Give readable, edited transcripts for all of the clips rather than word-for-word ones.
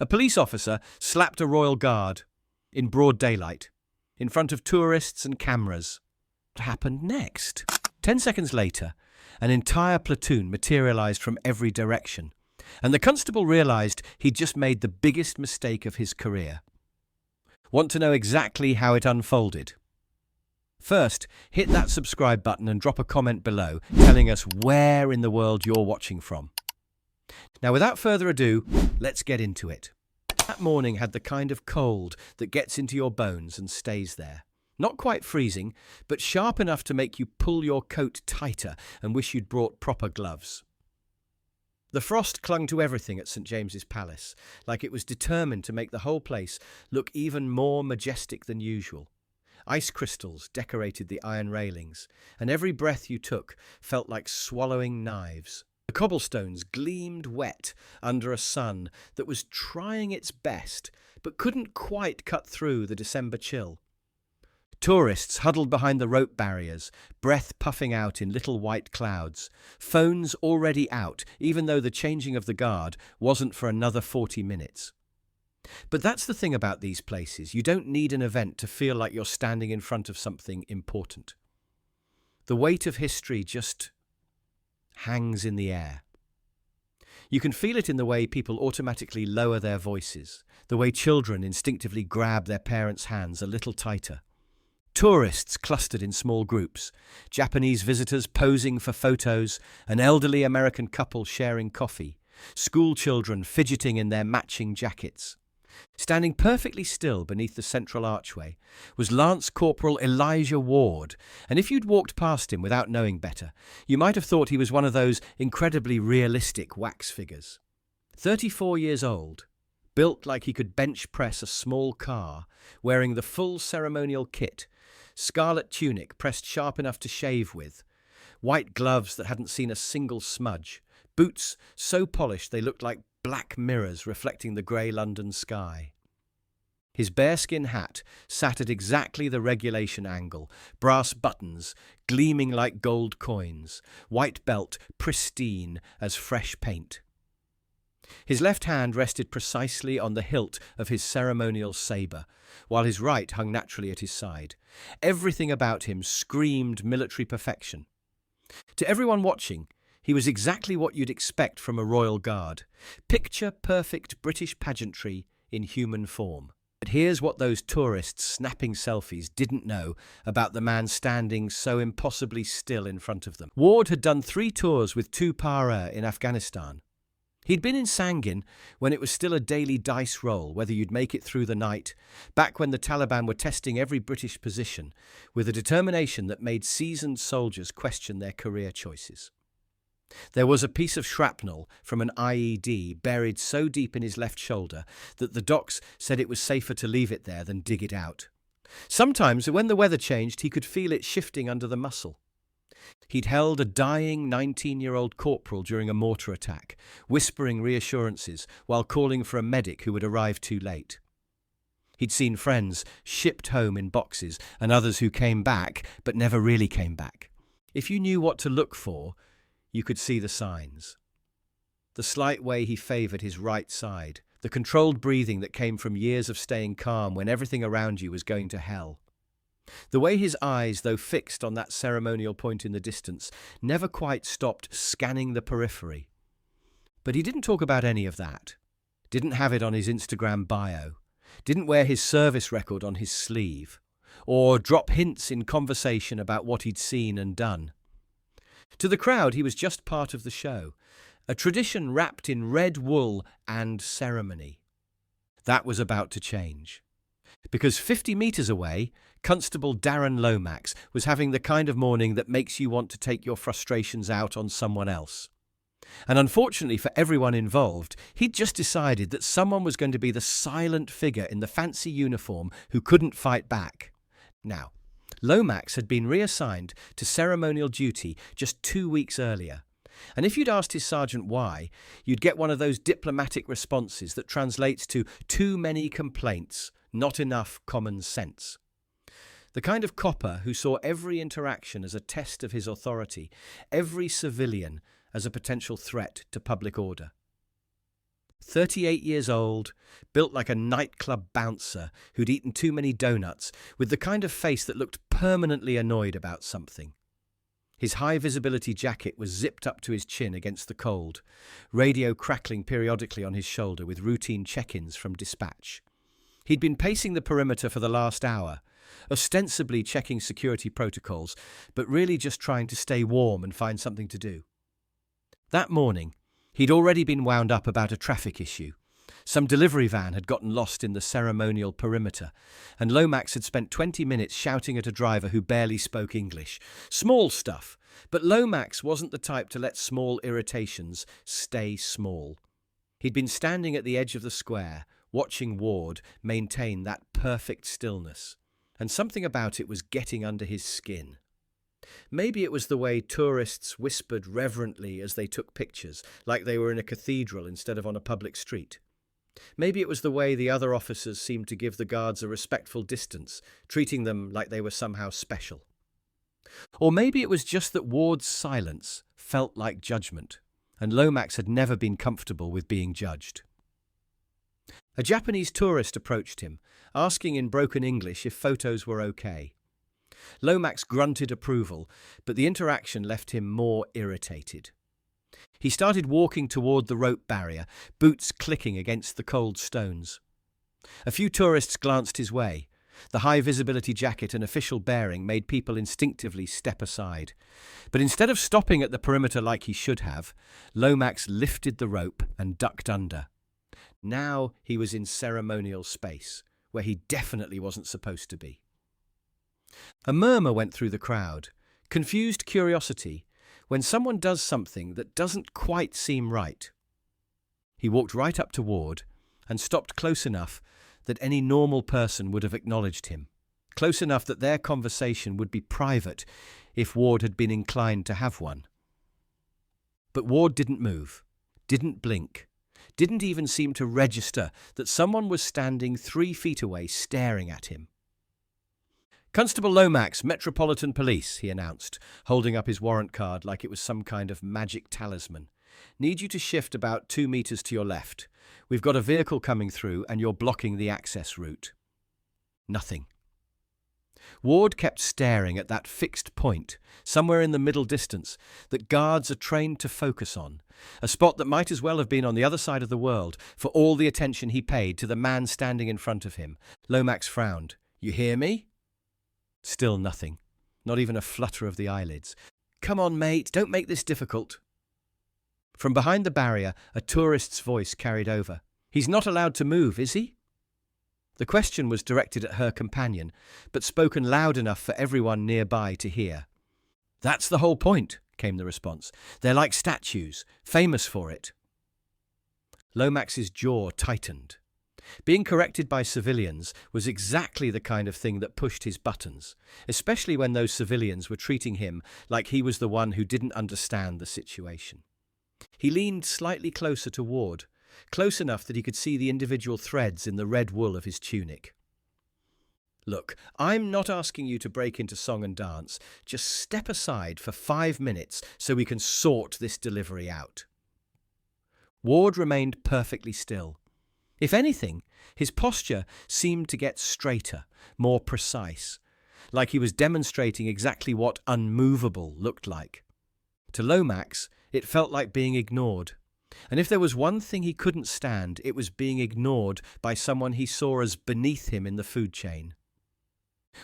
A police officer slapped a royal guard in broad daylight, in front of tourists and cameras. What happened next? 10 seconds later, an entire platoon materialized from every direction, and the constable realized he'd just made the biggest mistake of his career. Want to know exactly how it unfolded? First, hit that subscribe button and drop a comment below telling us where in the world you're watching from. Now, without further ado, let's get into it. That morning had the kind of cold that gets into your bones and stays there. Not quite freezing, but sharp enough to make you pull your coat tighter and wish you'd brought proper gloves. The frost clung to everything at St. James's Palace, like it was determined to make the whole place look even more majestic than usual. Ice crystals decorated the iron railings, and every breath you took felt like swallowing knives. The cobblestones gleamed wet under a sun that was trying its best, but couldn't quite cut through the December chill. Tourists huddled behind the rope barriers, breath puffing out in little white clouds, phones already out, even though the changing of the guard wasn't for another 40 minutes. But that's the thing about these places. You don't need an event to feel like you're standing in front of something important. The weight of history just hangs in the air. You can feel it in the way people automatically lower their voices, the way children instinctively grab their parents' hands a little tighter. Tourists clustered in small groups, Japanese visitors posing for photos, an elderly American couple sharing coffee, school children fidgeting in their matching jackets. Standing perfectly still beneath the central archway was Lance Corporal Elijah Ward, and if you'd walked past him without knowing better, you might have thought he was one of those incredibly realistic wax figures. 34 years old, built like he could bench press a small car, wearing the full ceremonial kit, scarlet tunic pressed sharp enough to shave with, white gloves that hadn't seen a single smudge, boots so polished they looked like black mirrors reflecting the grey London sky. His bearskin hat sat at exactly the regulation angle, brass buttons gleaming like gold coins, white belt pristine as fresh paint. His left hand rested precisely on the hilt of his ceremonial sabre, while his right hung naturally at his side. Everything about him screamed military perfection. To everyone watching, he was exactly what you'd expect from a royal guard. Picture-perfect British pageantry in human form. But here's what those tourists snapping selfies didn't know about the man standing so impossibly still in front of them. Ward had done 3 tours with 2 para in Afghanistan. He'd been in Sangin when it was still a daily dice roll whether you'd make it through the night, back when the Taliban were testing every British position with a determination that made seasoned soldiers question their career choices. There was a piece of shrapnel from an IED buried so deep in his left shoulder that the docs said it was safer to leave it there than dig it out. Sometimes, when the weather changed, he could feel it shifting under the muscle. He'd held a dying 19-year-old corporal during a mortar attack, whispering reassurances while calling for a medic who would arrive too late. He'd seen friends shipped home in boxes and others who came back but never really came back. If you knew what to look for, you could see the signs. The slight way he favoured his right side, the controlled breathing that came from years of staying calm when everything around you was going to hell. The way his eyes, though fixed on that ceremonial point in the distance, never quite stopped scanning the periphery. But he didn't talk about any of that. Didn't have it on his Instagram bio. Didn't wear his service record on his sleeve. Or drop hints in conversation about what he'd seen and done. To the crowd, he was just part of the show, a tradition wrapped in red wool and ceremony. That was about to change. Because 50 metres away, Constable Darren Lomax was having the kind of morning that makes you want to take your frustrations out on someone else. And unfortunately for everyone involved, he'd just decided that someone was going to be the silent figure in the fancy uniform who couldn't fight back. Now, Lomax had been reassigned to ceremonial duty just 2 weeks earlier. And if you'd asked his sergeant why, you'd get one of those diplomatic responses that translates to too many complaints, not enough common sense. The kind of copper who saw every interaction as a test of his authority, every civilian as a potential threat to public order. 38 years old, built like a nightclub bouncer who'd eaten too many donuts, with the kind of face that looked permanently annoyed about something. His high-visibility jacket was zipped up to his chin against the cold, radio crackling periodically on his shoulder with routine check-ins from dispatch. He'd been pacing the perimeter for the last hour, ostensibly checking security protocols, but really just trying to stay warm and find something to do. That morning, he'd already been wound up about a traffic issue. Some delivery van had gotten lost in the ceremonial perimeter, and Lomax had spent 20 minutes shouting at a driver who barely spoke English. Small stuff, but Lomax wasn't the type to let small irritations stay small. He'd been standing at the edge of the square, watching Ward maintain that perfect stillness, and something about it was getting under his skin. Maybe it was the way tourists whispered reverently as they took pictures, like they were in a cathedral instead of on a public street. Maybe it was the way the other officers seemed to give the guards a respectful distance, treating them like they were somehow special. Or maybe it was just that Ward's silence felt like judgment, and Lomax had never been comfortable with being judged. A Japanese tourist approached him, asking in broken English if photos were okay. Lomax grunted approval, but the interaction left him more irritated. He started walking toward the rope barrier, boots clicking against the cold stones. A few tourists glanced his way. The high-visibility jacket and official bearing made people instinctively step aside. But instead of stopping at the perimeter like he should have, Lomax lifted the rope and ducked under. Now he was in ceremonial space, where he definitely wasn't supposed to be. A murmur went through the crowd, confused curiosity, when someone does something that doesn't quite seem right. He walked right up to Ward and stopped close enough that any normal person would have acknowledged him, close enough that their conversation would be private if Ward had been inclined to have one. But Ward didn't move, didn't blink, didn't even seem to register that someone was standing 3 feet away staring at him. "Constable Lomax, Metropolitan Police," he announced, holding up his warrant card like it was some kind of magic talisman. "Need you to shift about 2 meters to your left. We've got a vehicle coming through and you're blocking the access route." Nothing. Ward kept staring at that fixed point, somewhere in the middle distance, that guards are trained to focus on, a spot that might as well have been on the other side of the world for all the attention he paid to the man standing in front of him. Lomax frowned. "You hear me?" Still nothing. Not even a flutter of the eyelids. "Come on, mate, don't make this difficult." From behind the barrier, a tourist's voice carried over. "He's not allowed to move, is he?" The question was directed at her companion, but spoken loud enough for everyone nearby to hear. "That's the whole point," came the response. "They're like statues, famous for it." Lomax's jaw tightened. Being corrected by civilians was exactly the kind of thing that pushed his buttons, especially when those civilians were treating him like he was the one who didn't understand the situation. He leaned slightly closer to Ward, close enough that he could see the individual threads in the red wool of his tunic. "Look, I'm not asking you to break into song and dance. Just step aside for 5 minutes so we can sort this delivery out." Ward remained perfectly still. If anything, his posture seemed to get straighter, more precise, like he was demonstrating exactly what unmovable looked like. To Lomax, it felt like being ignored. And if there was one thing he couldn't stand, it was being ignored by someone he saw as beneath him in the food chain.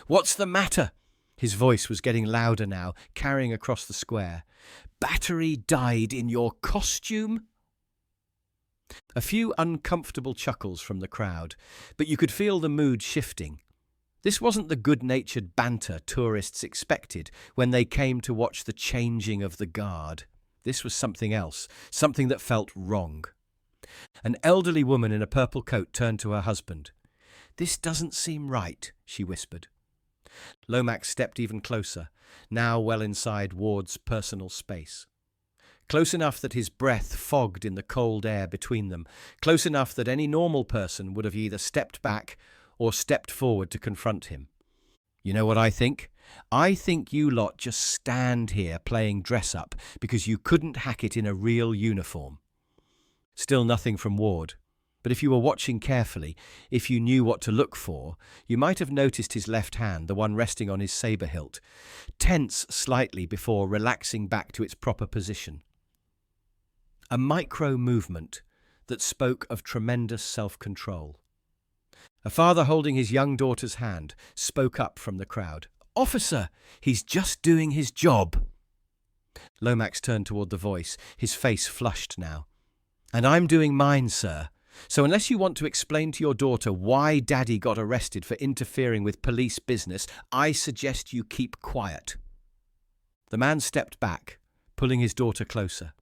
"What's the matter?" His voice was getting louder now, carrying across the square. "Battery died in your costume?" A few uncomfortable chuckles from the crowd, but you could feel the mood shifting. This wasn't the good-natured banter tourists expected when they came to watch the changing of the guard. This was something else, something that felt wrong. An elderly woman in a purple coat turned to her husband. "This doesn't seem right," she whispered. Lomax stepped even closer, now well inside Ward's personal space. Close enough that his breath fogged in the cold air between them, close enough that any normal person would have either stepped back or stepped forward to confront him. "You know what I think? I think you lot just stand here playing dress-up because you couldn't hack it in a real uniform." Still nothing from Ward. But if you were watching carefully, if you knew what to look for, you might have noticed his left hand, the one resting on his saber hilt, tense slightly before relaxing back to its proper position. A micro movement that spoke of tremendous self-control. A father holding his young daughter's hand spoke up from the crowd. "Officer, he's just doing his job." Lomax turned toward the voice, his face flushed now. "And I'm doing mine, sir. So unless you want to explain to your daughter why Daddy got arrested for interfering with police business, I suggest you keep quiet." The man stepped back, pulling his daughter closer.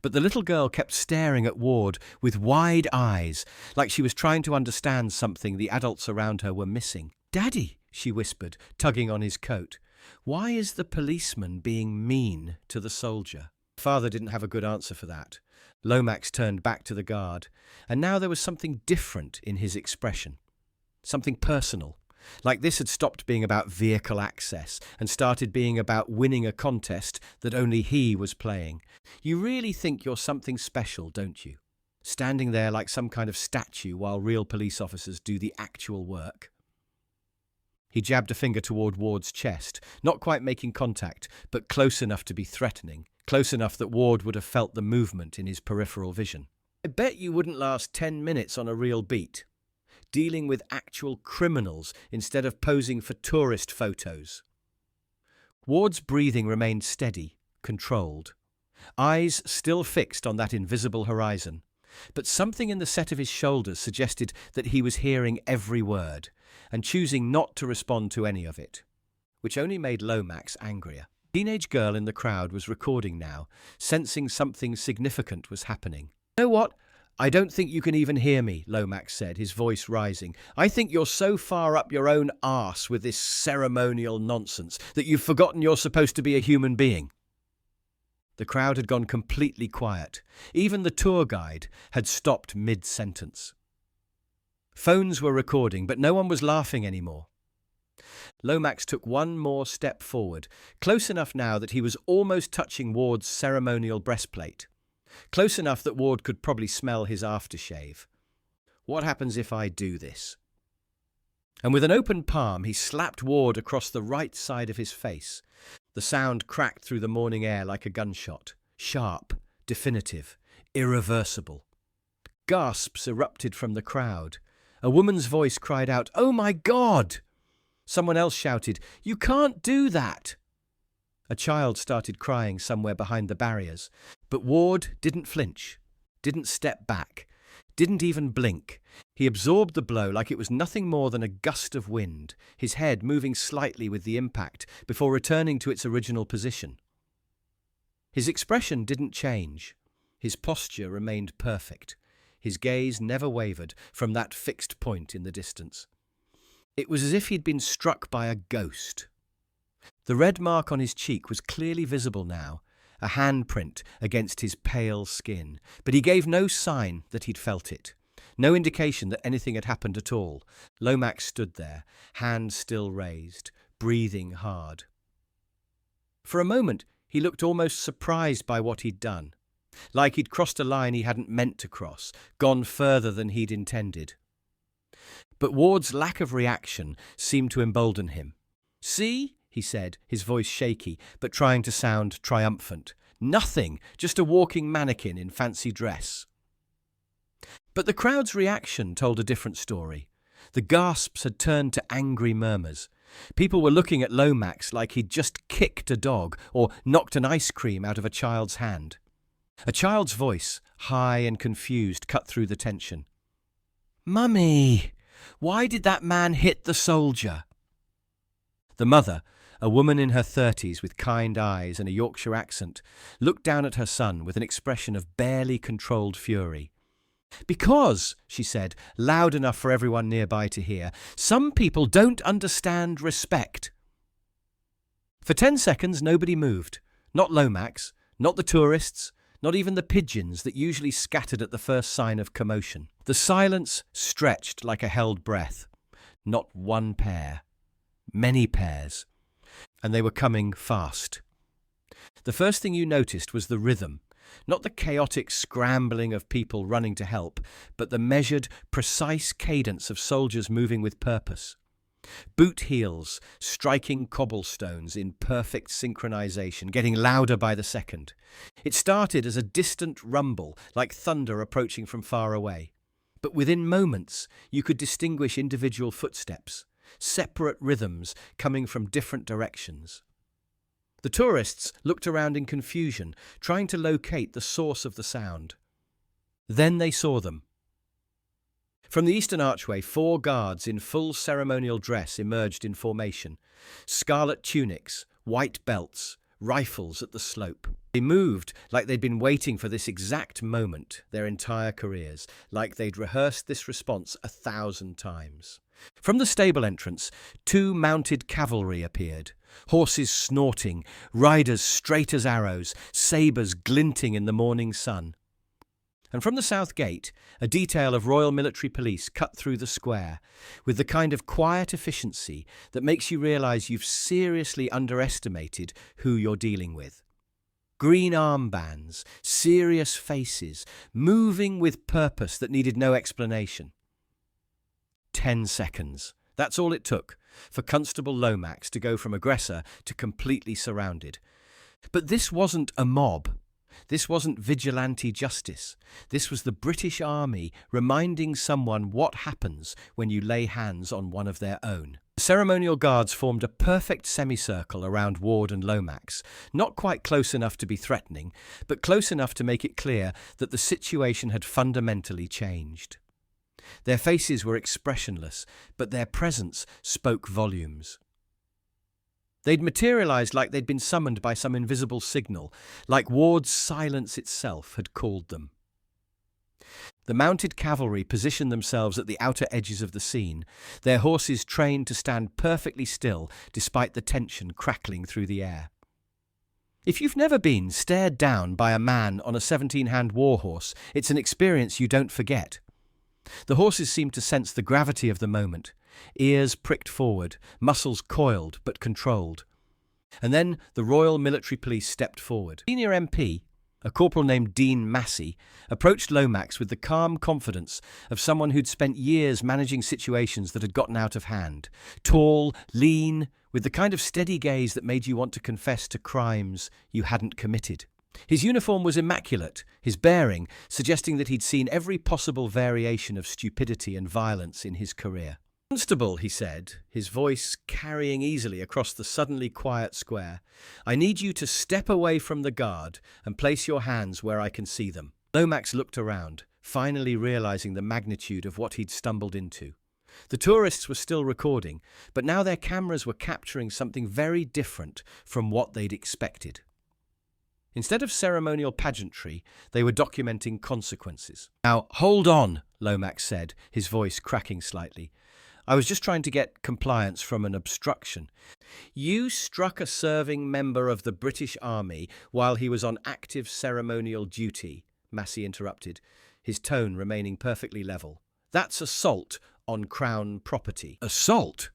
But the little girl kept staring at Ward with wide eyes, like she was trying to understand something the adults around her were missing. "Daddy," she whispered, tugging on his coat, "why is the policeman being mean to the soldier?" Father didn't have a good answer for that. Lomax turned back to the guard, and now there was something different in his expression. Something personal. Like this had stopped being about vehicle access and started being about winning a contest that only he was playing. "You really think you're something special, don't you? Standing there like some kind of statue while real police officers do the actual work." He jabbed a finger toward Ward's chest, not quite making contact, but close enough to be threatening, close enough that Ward would have felt the movement in his peripheral vision. "I bet you wouldn't last 10 minutes on a real beat, dealing with actual criminals instead of posing for tourist photos." Ward's breathing remained steady, controlled, eyes still fixed on that invisible horizon, but something in the set of his shoulders suggested that he was hearing every word and choosing not to respond to any of it, which only made Lomax angrier. The teenage girl in the crowd was recording now, sensing something significant was happening. "You know what? I don't think you can even hear me," Lomax said, his voice rising. "I think you're so far up your own arse with this ceremonial nonsense that you've forgotten you're supposed to be a human being." The crowd had gone completely quiet. Even the tour guide had stopped mid-sentence. Phones were recording, but no one was laughing anymore. Lomax took one more step forward, close enough now that he was almost touching Ward's ceremonial breastplate. Close enough that Ward could probably smell his aftershave. "What happens if I do this?" And with an open palm, he slapped Ward across the right side of his face. The sound cracked through the morning air like a gunshot. Sharp, definitive, irreversible. Gasps erupted from the crowd. A woman's voice cried out, "Oh my God!" Someone else shouted, "You can't do that!" A child started crying somewhere behind the barriers, but Ward didn't flinch, didn't step back, didn't even blink. He absorbed the blow like it was nothing more than a gust of wind, his head moving slightly with the impact before returning to its original position. His expression didn't change. His posture remained perfect. His gaze never wavered from that fixed point in the distance. It was as if he'd been struck by a ghost. The red mark on his cheek was clearly visible now, a handprint against his pale skin, but he gave no sign that he'd felt it, no indication that anything had happened at all. Lomax stood there, hand still raised, breathing hard. For a moment, he looked almost surprised by what he'd done, like he'd crossed a line he hadn't meant to cross, gone further than he'd intended. But Ward's lack of reaction seemed to embolden him. "See?" he said, his voice shaky, but trying to sound triumphant. "Nothing, just a walking mannequin in fancy dress." But the crowd's reaction told a different story. The gasps had turned to angry murmurs. People were looking at Lomax like he'd just kicked a dog or knocked an ice cream out of a child's hand. A child's voice, high and confused, cut through the tension. "Mummy, why did that man hit the soldier?" The mother, a woman in her 30s with kind eyes and a Yorkshire accent, looked down at her son with an expression of barely controlled fury. "Because," she said, loud enough for everyone nearby to hear, "some people don't understand respect." For 10 seconds, nobody moved. Not Lomax, not the tourists, not even the pigeons that usually scattered at the first sign of commotion. The silence stretched like a held breath. Not one pair. Many pairs. And they were coming fast. The first thing you noticed was the rhythm, Not the chaotic scrambling of people running to help, but the measured, precise cadence of soldiers moving with purpose. Boot heels striking cobblestones in perfect synchronization, getting louder by the second. It started as a distant rumble, like thunder approaching from far away. But within moments, you could distinguish individual footsteps, separate rhythms coming from different directions. The tourists looked around in confusion, trying to locate the source of the sound. Then they saw them. From the eastern archway, 4 guards in full ceremonial dress emerged in formation. Scarlet tunics, white belts, rifles at the slope. They moved like they'd been waiting for this exact moment their entire careers, like they'd rehearsed this response 1,000 times. From the stable entrance, 2 mounted cavalry appeared, horses snorting, riders straight as arrows, sabres glinting in the morning sun. And from the south gate, a detail of Royal Military Police cut through the square, with the kind of quiet efficiency that makes you realise you've seriously underestimated who you're dealing with. Green armbands, serious faces, moving with purpose that needed no explanation. 10 seconds. That's all it took for Constable Lomax to go from aggressor to completely surrounded. But this wasn't a mob. This wasn't vigilante justice. This was the British Army reminding someone what happens when you lay hands on one of their own. The ceremonial guards formed a perfect semicircle around Ward and Lomax, not quite close enough to be threatening, but close enough to make it clear that the situation had fundamentally changed. Their faces were expressionless, but their presence spoke volumes. They'd materialized like they'd been summoned by some invisible signal, like Ward's silence itself had called them. The mounted cavalry positioned themselves at the outer edges of the scene, their horses trained to stand perfectly still despite the tension crackling through the air. If you've never been stared down by a man on a 17-hand warhorse, it's an experience you don't forget. The horses seemed to sense the gravity of the moment, ears pricked forward, muscles coiled but controlled. And then the Royal Military Police stepped forward. Senior MP, a corporal named Dean Massey, approached Lomax with the calm confidence of someone who'd spent years managing situations that had gotten out of hand. Tall, lean, with the kind of steady gaze that made you want to confess to crimes you hadn't committed. His uniform was immaculate, his bearing suggesting that he'd seen every possible variation of stupidity and violence in his career. "Constable," he said, his voice carrying easily across the suddenly quiet square, "I need you to step away from the guard and place your hands where I can see them." Lomax looked around, finally realizing the magnitude of what he'd stumbled into. The tourists were still recording, but now their cameras were capturing something very different from what they'd expected. Instead of ceremonial pageantry, they were documenting consequences. "Now, hold on," Lomax said, his voice cracking slightly. "I was just trying to get compliance from an obstruction." "You struck a serving member of the British Army while he was on active ceremonial duty," Massey interrupted, his tone remaining perfectly level. "That's assault on Crown property." "Assault?"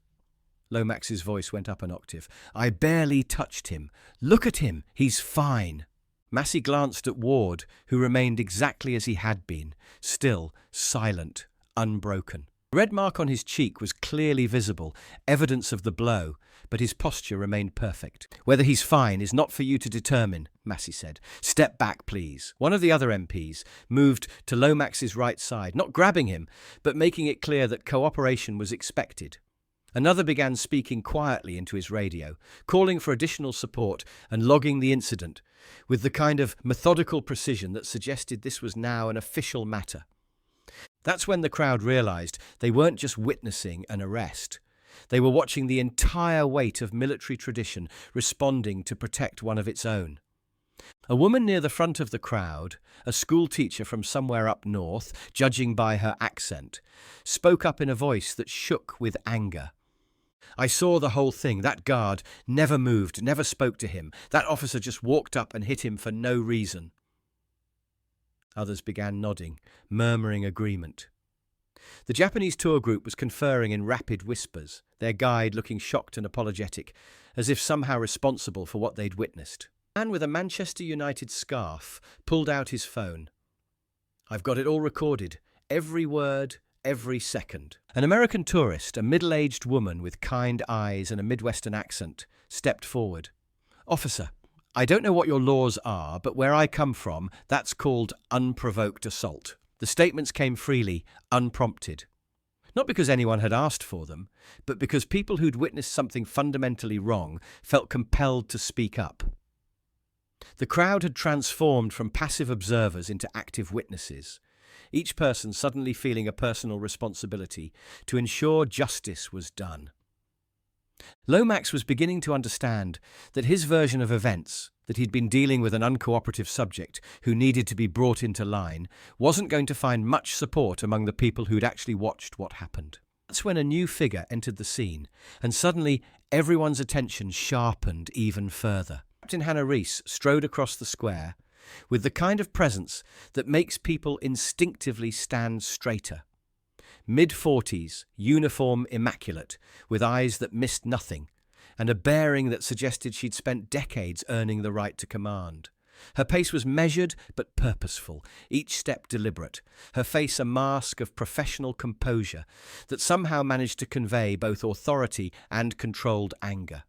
Lomax's voice went up an octave. "I barely touched him. Look at him. He's fine." Massey glanced at Ward, who remained exactly as he had been, still, silent, unbroken. The red mark on his cheek was clearly visible, evidence of the blow, but his posture remained perfect. "Whether he's fine is not for you to determine," Massey said. "Step back, please." One of the other MPs moved to Lomax's right side, not grabbing him, but making it clear that cooperation was expected. Another began speaking quietly into his radio, calling for additional support and logging the incident, with the kind of methodical precision that suggested this was now an official matter. That's when the crowd realized they weren't just witnessing an arrest. They were watching the entire weight of military tradition responding to protect one of its own. A woman near the front of the crowd, a school teacher from somewhere up north, judging by her accent, spoke up in a voice that shook with anger. "I saw the whole thing. That guard never moved, never spoke to him. That officer just walked up and hit him for no reason." Others began nodding, murmuring agreement. The Japanese tour group was conferring in rapid whispers, their guide looking shocked and apologetic, as if somehow responsible for what they'd witnessed. A man with a Manchester United scarf pulled out his phone. "I've got it all recorded. Every word, every second." An American tourist, a middle-aged woman with kind eyes and a Midwestern accent, stepped forward. "Officer, I don't know what your laws are, but where I come from, that's called unprovoked assault." The statements came freely, unprompted. Not because anyone had asked for them, but because people who'd witnessed something fundamentally wrong felt compelled to speak up. The crowd had transformed from passive observers into active witnesses, each person suddenly feeling a personal responsibility to ensure justice was done. Lomax was beginning to understand that his version of events, that he'd been dealing with an uncooperative subject who needed to be brought into line, wasn't going to find much support among the people who'd actually watched what happened. That's when a new figure entered the scene, and suddenly everyone's attention sharpened even further. Captain Hannah Reese strode across the square with the kind of presence that makes people instinctively stand straighter. Mid-40s, uniform immaculate, with eyes that missed nothing, and a bearing that suggested she'd spent decades earning the right to command. Her pace was measured but purposeful, each step deliberate, her face a mask of professional composure that somehow managed to convey both authority and controlled anger.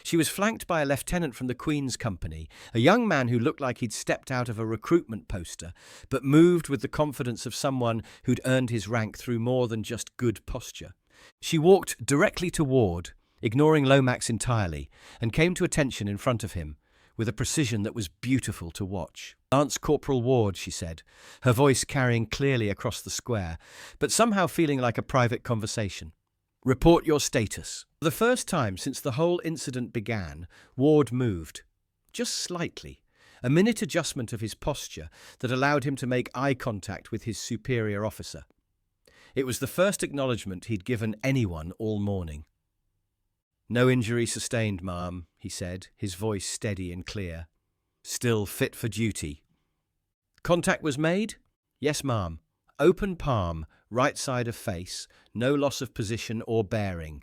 She was flanked by a lieutenant from the Queen's Company, a young man who looked like he'd stepped out of a recruitment poster, but moved with the confidence of someone who'd earned his rank through more than just good posture. She walked directly to Ward, ignoring Lomax entirely, and came to attention in front of him, with a precision that was beautiful to watch. "Lance Corporal Ward," she said, her voice carrying clearly across the square, but somehow feeling like a private conversation. "Report your status." For the first time since the whole incident began, Ward moved, just slightly, a minute adjustment of his posture that allowed him to make eye contact with his superior officer. It was the first acknowledgement he'd given anyone all morning. "No injury sustained, ma'am," he said, his voice steady and clear. "Still fit for duty." "Contact was made?" "Yes, ma'am. Open palm, right side of face, no loss of position or bearing."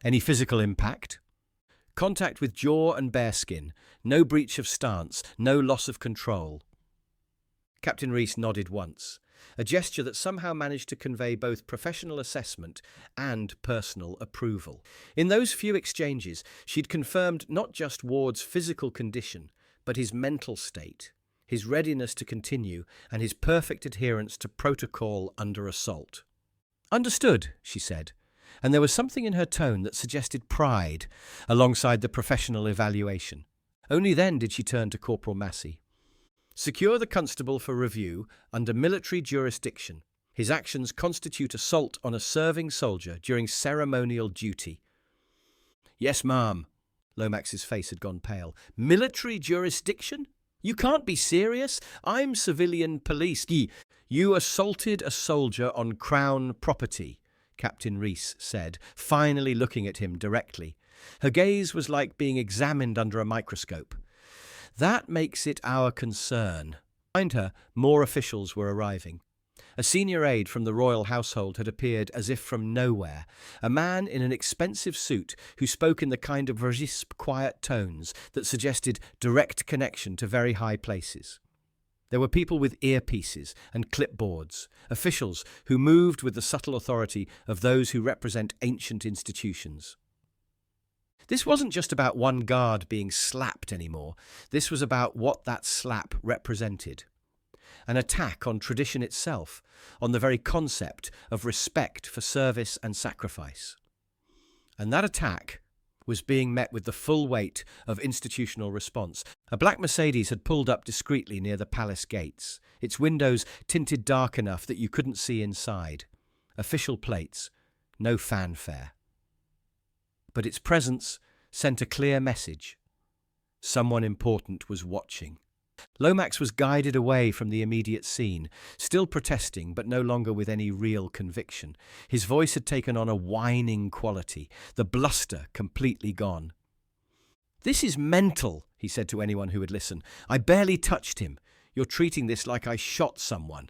"Any physical impact?" "Contact with jaw and bare skin, no breach of stance, no loss of control." Captain Reese nodded once, a gesture that somehow managed to convey both professional assessment and personal approval. In those few exchanges, she'd confirmed not just Ward's physical condition, but his mental state, his readiness to continue, and his perfect adherence to protocol under assault. "Understood," she said, and there was something in her tone that suggested pride alongside the professional evaluation. Only then did she turn to Corporal Massey. "Secure the constable for review under military jurisdiction. His actions constitute assault on a serving soldier during ceremonial duty." "Yes, ma'am." Lomax's face had gone pale. "Military jurisdiction? You can't be serious. I'm civilian police." "You assaulted a soldier on Crown property," Captain Reese said, finally looking at him directly. Her gaze was like being examined under a microscope. "That makes it our concern." Behind her, more officials were arriving. A senior aide from the royal household had appeared as if from nowhere, a man in an expensive suit who spoke in the kind of crisp, quiet tones that suggested direct connection to very high places. There were people with earpieces and clipboards, officials who moved with the subtle authority of those who represent ancient institutions. This wasn't just about one guard being slapped anymore. This was about what that slap represented. An attack on tradition itself, on the very concept of respect for service and sacrifice. And that attack was being met with the full weight of institutional response. A black Mercedes had pulled up discreetly near the palace gates, its windows tinted dark enough that you couldn't see inside. Official plates, no fanfare. But its presence sent a clear message. Someone important was watching. Lomax was guided away from the immediate scene, still protesting but no longer with any real conviction. His voice had taken on a whining quality, the bluster completely gone. "This is mental," he said to anyone who would listen. "I barely touched him. You're treating this like I shot someone."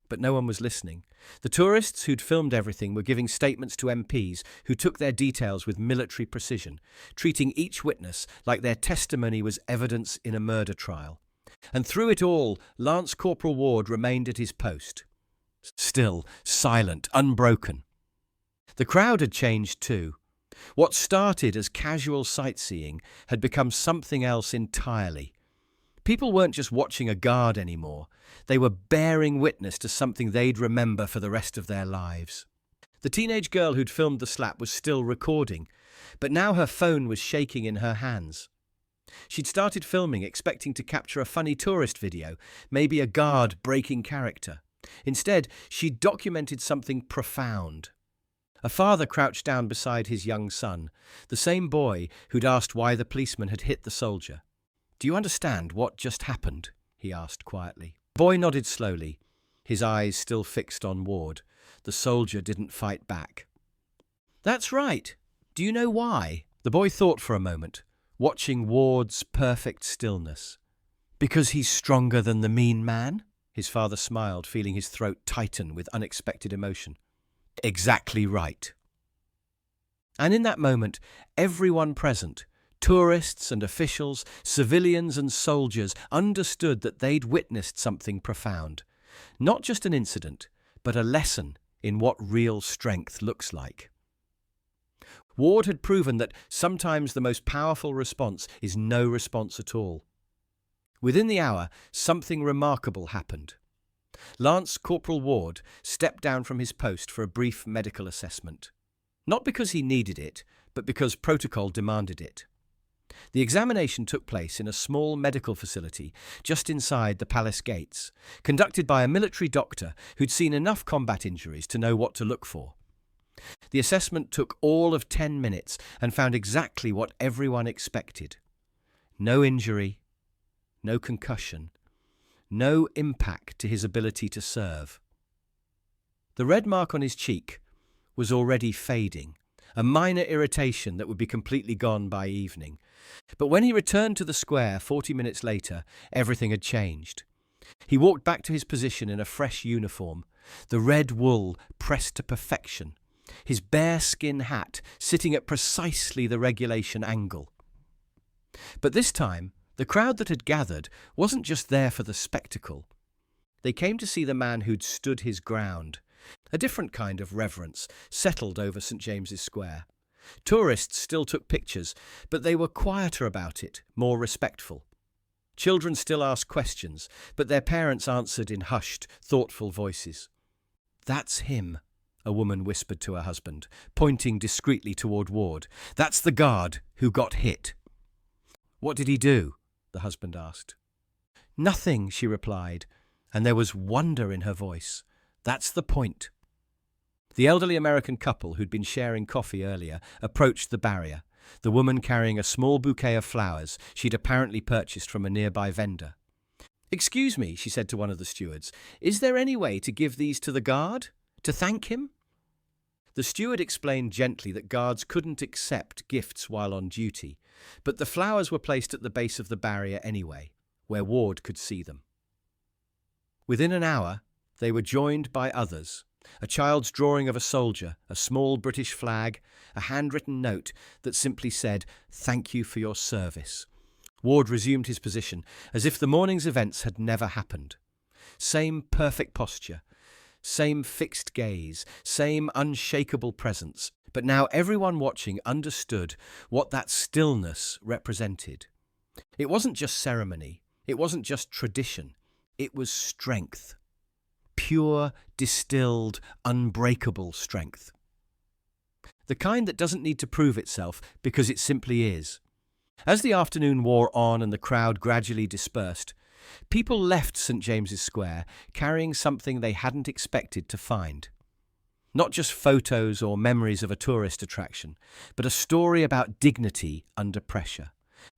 But no one was listening. The tourists who'd filmed everything were giving statements to MPs who took their details with military precision, treating each witness like their testimony was evidence in a murder trial. And through it all, Lance Corporal Ward remained at his post. Still, silent, unbroken. The crowd had changed too. What started as casual sightseeing had become something else entirely. People weren't just watching a guard anymore. They were bearing witness to something they'd remember for the rest of their lives. The teenage girl who'd filmed the slap was still recording, but now her phone was shaking in her hands. She'd started filming, expecting to capture a funny tourist video, maybe a guard breaking character. Instead, she'd documented something profound. A father crouched down beside his young son, the same boy who'd asked why the policeman had hit the soldier. "Do you understand what just happened?" he asked quietly. The boy nodded slowly, his eyes still fixed on Ward. The soldier didn't fight back. "That's right. Do you know why?" The boy thought for a moment, watching Ward's perfect stillness. "Because he's stronger than the mean man?" His father smiled, feeling his throat tighten with unexpected emotion. "Exactly right." And in that moment, everyone present, tourists and officials, civilians and soldiers, understood that they'd witnessed something profound. Not just an incident, but a lesson in what real strength looks like. Ward had proven that sometimes the most powerful response is no response at all. Within the hour, something remarkable happened. Lance Corporal Ward stepped down from his post for a brief medical assessment. Not because he needed it, but because protocol demanded it. The examination took place in a small medical facility just inside the palace gates, conducted by a military doctor who'd seen enough combat injuries to know what to look for. The assessment took all of 10 minutes and found exactly what everyone expected. No injury, no concussion, no impact to his ability to serve. The red mark on his cheek was already fading, a minor irritation that would be completely gone by evening. But when he returned to the square 40 minutes later, everything had changed. He walked back to his position in a fresh uniform, the red wool pressed to perfection, his bearskin hat sitting at precisely the regulation angle. But this time, the crowd that had gathered wasn't just there for the spectacle. They came to see the man who'd stood his ground. A different kind of reverence settled over St. James's Square. Tourists still took pictures, but they were quieter about it, more respectful. Children still asked questions, but their parents answered in hushed, thoughtful voices. "That's him," a woman whispered to her husband, pointing discreetly toward Ward. "That's the guard who got hit." "What did he do?" the husband asked. "Nothing," she replied, and there was wonder in her voice. "That's the point." The elderly American couple who'd been sharing coffee earlier approached the barrier, the woman carrying a small bouquet of flowers she'd apparently purchased from a nearby vendor. "Excuse me," she said to one of the stewards, "is there any way to give these to the guard? To thank him?" The steward explained gently that guards couldn't accept gifts while on duty, but the flowers were placed at the base of the barrier anyway, where Ward could see them. Within an hour, they were joined by others, a child's drawing of a soldier, a small British flag, a handwritten note that simply said, "Thank you for your service." Ward resumed his position, as if the morning's events had never happened. Same perfect posture, same fixed gaze, same unshakable presence, but now everyone watching understood what that stillness represented. It wasn't just ceremony, it wasn't just tradition, it was strength. Pure, distilled, unbreakable strength. The kind that doesn't need to prove itself because it simply is. As the afternoon wore on and the crowd gradually dispersed, people left St. James's Square carrying something they hadn't expected to find. Not just photos or memories of a tourist attraction, but a story about dignity under pressure,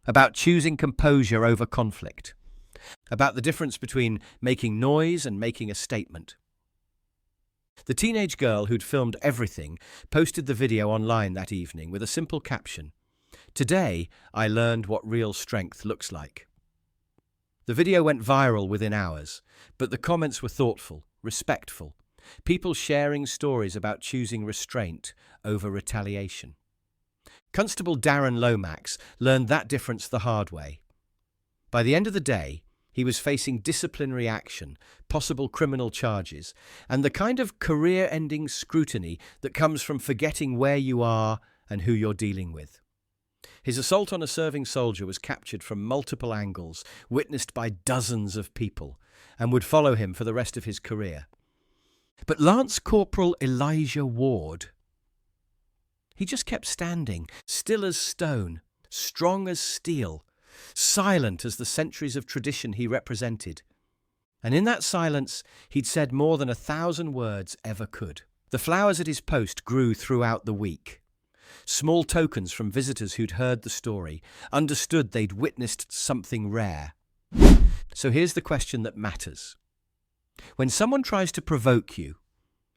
about choosing composure over conflict, about the difference between making noise and making a statement. The teenage girl who'd filmed everything posted the video online that evening with a simple caption, "Today, I learned what real strength looks like." The video went viral within hours, but the comments were thoughtful. respectful. People sharing stories about choosing restraint over retaliation. Constable Darren Lomax learned that difference the hard way. By the end of the day, he was facing disciplinary action, possible criminal charges, and the kind of career-ending scrutiny that comes from forgetting where you are and who you're dealing with. His assault on a serving soldier was captured from multiple angles, witnessed by dozens of people, and would follow him for the rest of his career. But Lance Corporal Elijah Ward, he just kept standing, still as stone, strong as steel, silent as the centuries of tradition he represented. And in that silence, he'd said more than 1,000 words ever could. The flowers at his post grew throughout the week. Small tokens from visitors who'd heard the story, understood they'd witnessed something rare. So here's the question that matters. When someone tries to provoke you,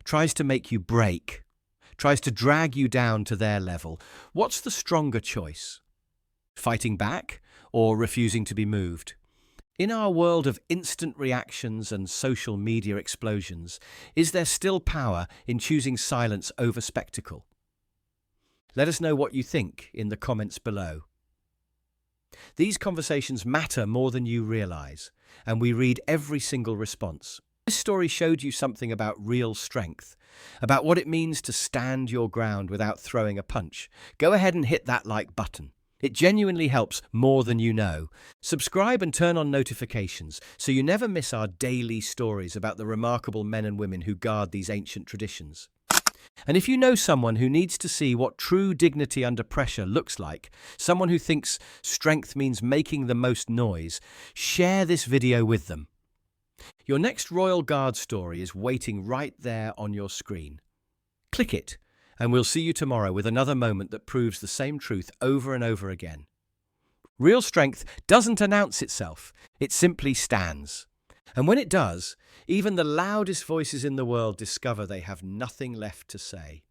tries to make you break, tries to drag you down to their level, what's the stronger choice? Fighting back or refusing to be moved? In our world of instant reactions and social media explosions, is there still power in choosing silence over spectacle? Let us know what you think in the comments below. These conversations matter more than you realize, and we read every single response. This story showed you something about real strength, about what it means to stand your ground without throwing a punch. Go ahead and hit that like button. It genuinely helps more than you know. Subscribe and turn on notifications so you never miss our daily stories about the remarkable men and women who guard these ancient traditions. And if you know someone who needs to see what true dignity under pressure looks like, someone who thinks strength means making the most noise, share this video with them. Your next Royal Guard story is waiting right there on your screen. Click it, and we'll see you tomorrow with another moment that proves the same truth over and over again. Real strength doesn't announce itself, it simply stands. And when it does, even the loudest voices in the world discover they have nothing left to say.